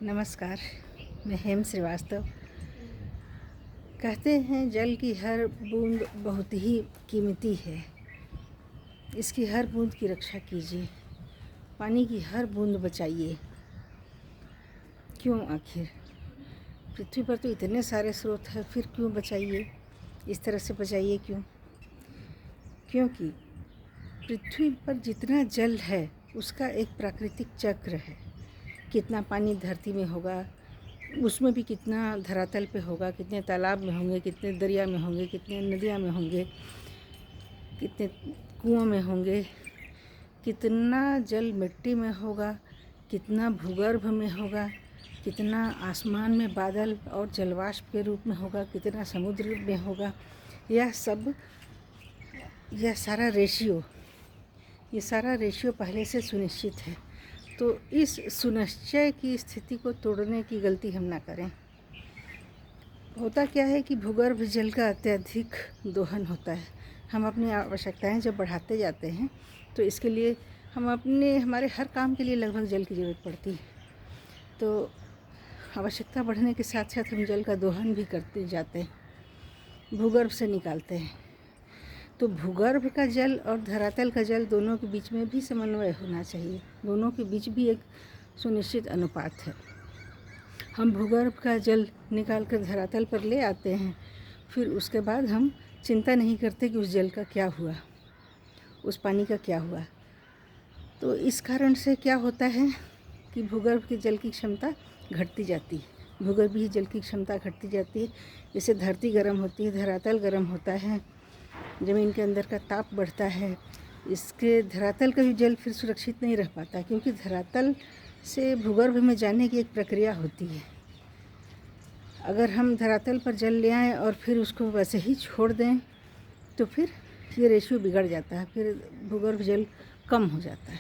नमस्कार, मैं हेम श्रीवास्तव। कहते हैं जल की हर बूंद बहुत ही कीमती है, इसकी हर बूंद की रक्षा कीजिए, पानी की हर बूंद बचाइए। क्यों आखिर? पृथ्वी पर तो इतने सारे स्रोत हैं, फिर क्यों बचाइए? इस तरह से बचाइए क्यों? क्योंकि पृथ्वी पर जितना जल है उसका एक प्राकृतिक चक्र है। कितना पानी धरती में होगा, उसमें भी कितना धरातल पे होगा, कितने तालाब में होंगे, कितने दरिया में होंगे, कितने नदियाँ में होंगे, कितने कुओं में होंगे, कितना जल मिट्टी में होगा, कितना भूगर्भ में होगा, कितना आसमान में बादल और जलवाष्प के रूप में होगा, कितना समुद्र में होगा। यह सारा रेशियो पहले से सुनिश्चित है। तो इस सुनिश्चय की स्थिति को तोड़ने की गलती हम ना करें। होता क्या है कि भूगर्भ जल का अत्यधिक दोहन होता है। हम अपनी आवश्यकताएं जब बढ़ाते जाते हैं तो इसके लिए हमारे हर काम के लिए लगभग जल की ज़रूरत पड़ती है। तो आवश्यकता बढ़ने के साथ साथ हम जल का दोहन भी करते जाते हैं, भूगर्भ से निकालते हैं। तो भूगर्भ का जल और धरातल का जल दोनों के बीच में भी समन्वय होना चाहिए, दोनों के बीच भी एक सुनिश्चित अनुपात है। हम भूगर्भ का जल निकाल कर धरातल पर ले आते हैं, फिर उसके बाद हम चिंता नहीं करते कि उस जल का क्या हुआ, उस पानी का क्या हुआ। तो इस कारण से क्या होता है कि भूगर्भ के जल की क्षमता घटती जाती है, भूगर्भीय जल की क्षमता घटती जाती है। जैसे धरती गर्म होती है, धरातल गर्म होता है, ज़मीन के अंदर का ताप बढ़ता है, इसके धरातल का भी जल फिर सुरक्षित नहीं रह पाता, क्योंकि धरातल से भूगर्भ में जाने की एक प्रक्रिया होती है। अगर हम धरातल पर जल ले आएँ और फिर उसको वैसे ही छोड़ दें तो फिर ये रेशियो बिगड़ जाता है, फिर भूगर्भ जल कम हो जाता है।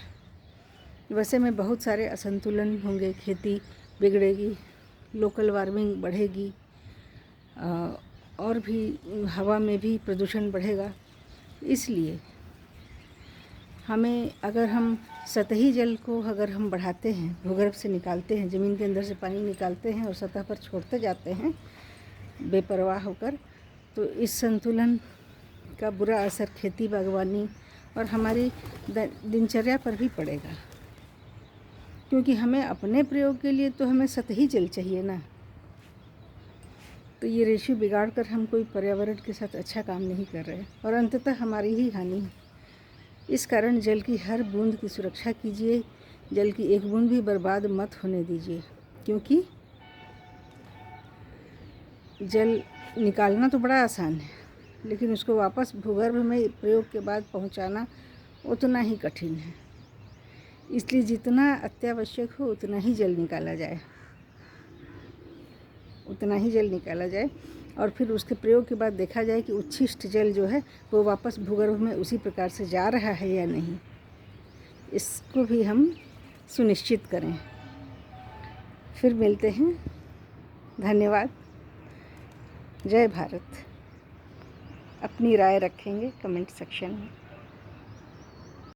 वैसे में बहुत सारे असंतुलन होंगे, खेती बिगड़ेगी, लोकल वार्मिंग बढ़ेगी, और भी हवा में भी प्रदूषण बढ़ेगा। इसलिए अगर हम सतही जल को बढ़ाते हैं, भूगर्भ से निकालते हैं, ज़मीन के अंदर से पानी निकालते हैं और सतह पर छोड़ते जाते हैं बेपरवाह होकर, तो इस संतुलन का बुरा असर खेती बागवानी और हमारी दिनचर्या पर भी पड़ेगा। क्योंकि हमें अपने प्रयोग के लिए तो हमें सतही जल चाहिए ना। तो ये रेशियो बिगाड़ कर हम कोई पर्यावरण के साथ अच्छा काम नहीं कर रहे और अंततः हमारी ही हानि है। इस कारण जल की हर बूंद की सुरक्षा कीजिए, जल की एक बूंद भी बर्बाद मत होने दीजिए। क्योंकि जल निकालना तो बड़ा आसान है, लेकिन उसको वापस भूगर्भ में प्रयोग के बाद पहुंचाना उतना ही कठिन है। इसलिए जितना अत्यावश्यक हो उतना ही जल निकाला जाए और फिर उसके प्रयोग के बाद देखा जाए कि उच्छिष्ट जल जो है वो वापस भूगर्भ में उसी प्रकार से जा रहा है या नहीं, इसको भी हम सुनिश्चित करें। फिर मिलते हैं। धन्यवाद। जय भारत। अपनी राय रखेंगे कमेंट सेक्शन में।